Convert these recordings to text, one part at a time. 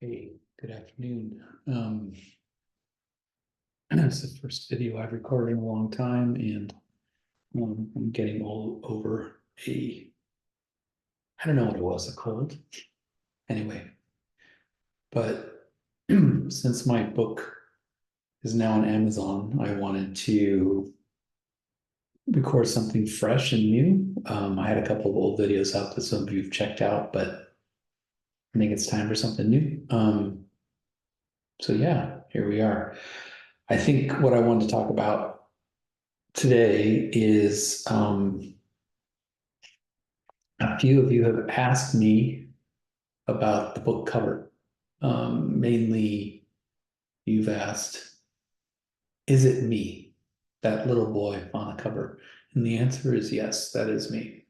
Hey, good afternoon. It's the first video I've recorded in a long time, and I'm getting all over I don't know what it was, a cold. Anyway, but since my book is now on Amazon, I wanted to record something fresh and new. I had a couple of old videos out that some of you have checked out, but I think it's time for something new. So yeah, here we are. I think what I wanted to talk about today is a few of you have asked me about the book cover. Mainly, you've asked, is it me, that little boy on the cover? And the answer is yes, that is me.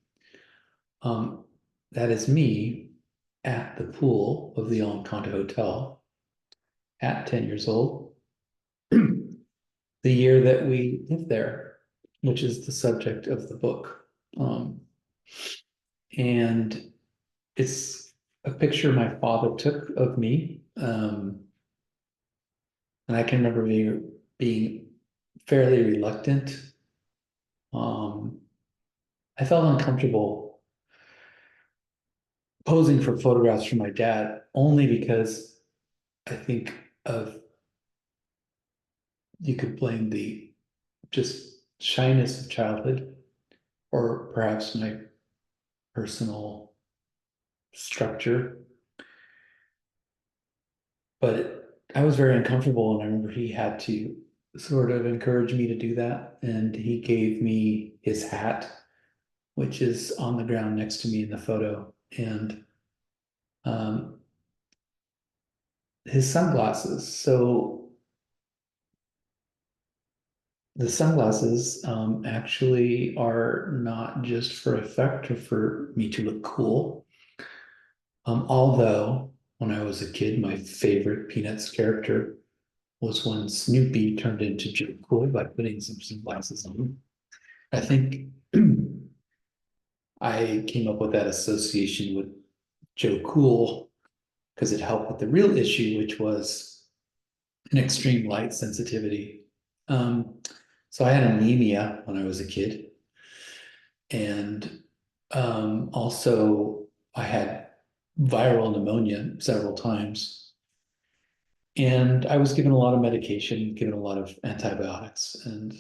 Um, that is me at the pool of the Elencanto Hotel at 10 years old, the year that we lived there, which is the subject of the book. And it's a picture my father took of me. And I can remember being fairly reluctant. Um, I felt uncomfortable posing for photographs for my dad only because I think of you could blame the just shyness of childhood or perhaps my personal structure. But I was very uncomfortable, and I remember he had to sort of encourage me to do that. And he gave me his hat, which is on the ground next to me in the photo, and um, his sunglasses. So the sunglasses actually are not just for effect or for me to look cool. Although when I was a kid, my favorite Peanuts character was when Snoopy turned into Joe Cool by putting some sunglasses on. I think I came up with that association with Joe Cool because it helped with the real issue, which was an extreme light sensitivity. Um, so I had anemia when I was a kid, and also I had viral pneumonia several times, and I was given a lot of medication, given a lot of antibiotics, and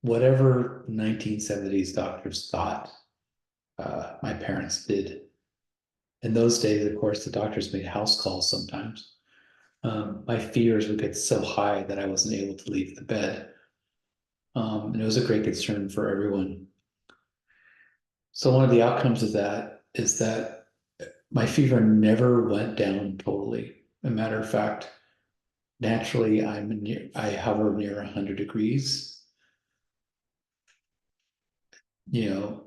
whatever 1970s doctors thought my parents did. In those days, of course, the doctors made house calls sometimes. My fevers would get so high that I wasn't able to leave the bed. And it was a great concern for everyone. So one of the outcomes of that is that my fever never went down totally. As a matter of fact, naturally, I hover near 100 degrees. You know,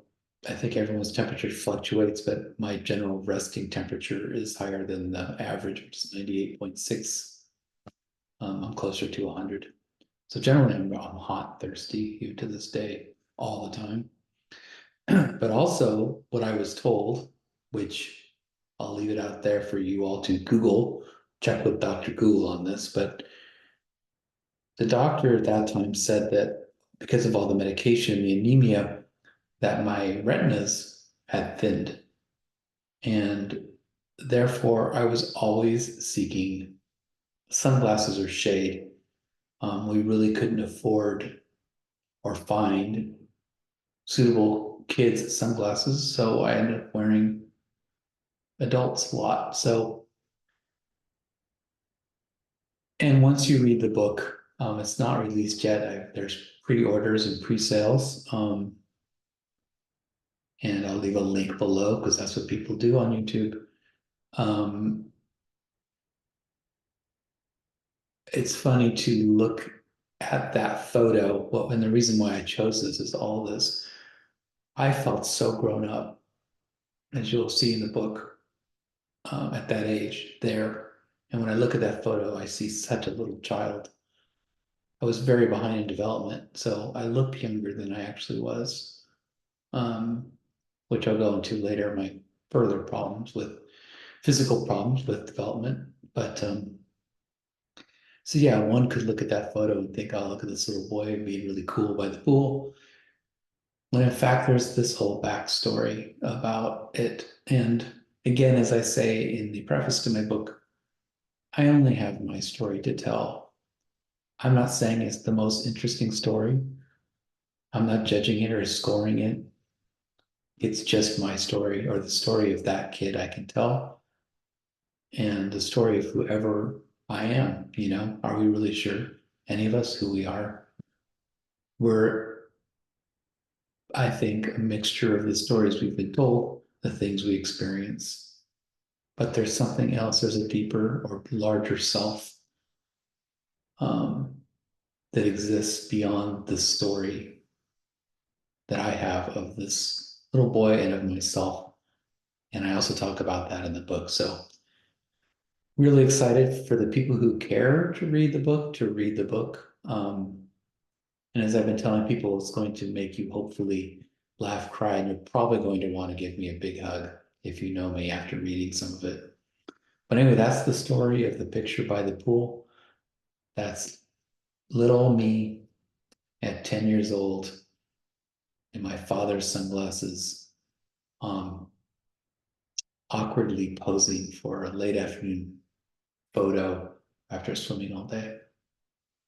I think everyone's temperature fluctuates, but my general resting temperature is higher than the average, which is 98.6. I'm closer to 100. So generally, I'm hot, thirsty, even to this day, all the time. But also, what I was told, which I'll leave it out there for you all to Google, check with Dr. Google on this, but the doctor at that time said that because of all the medication, the anemia, that my retinas had thinned. And therefore, I was always seeking sunglasses or shade. We really couldn't afford or find suitable kids' sunglasses, so I ended up wearing adults a lot. So, and once you read the book, it's not released yet. There's pre-orders and pre-sales. And I'll leave a link below because that's what people do on YouTube. Um, it's funny to look at that photo. Well, and the reason why I chose this is all this. I felt so grown up, as you'll see in the book, at that age there. And when I look at that photo, I see such a little child. I was very behind in development, so I looked younger than I actually was, um, which I'll go into later, my further problems with physical problems with development. But so yeah, one could look at that photo and think, oh, look at this little boy being really cool by the pool. When in fact, there's this whole backstory about it. And again, as I say in the preface to my book, I only have my story to tell. I'm not saying it's the most interesting story. I'm not judging it or scoring it. It's just my story or the story of that kid I can tell and the story of whoever I am. Are we really sure, any of us, who we are? We're, I think, a mixture of the stories we've been told, the things we experience. But there's something else, there's a deeper or larger self um, that exists beyond the story that I have of this little boy and of myself. And I also talk about that in the book. So really excited for the people who care to read the book to read the book. And as I've been telling people, it's going to make you hopefully laugh, cry, and you're probably going to want to give me a big hug if you know me after reading some of it. But anyway, that's the story of the picture by the pool. That's little me at 10 years old in my father's sunglasses, um, awkwardly posing for a late afternoon photo after swimming all day.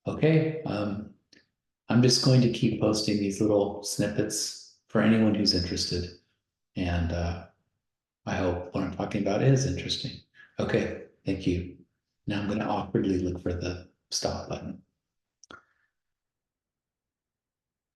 Okay, I'm just going to keep posting these little snippets for anyone who's interested. And I hope what I'm talking about is interesting. Okay, thank you. Now I'm going to awkwardly look for the stop button.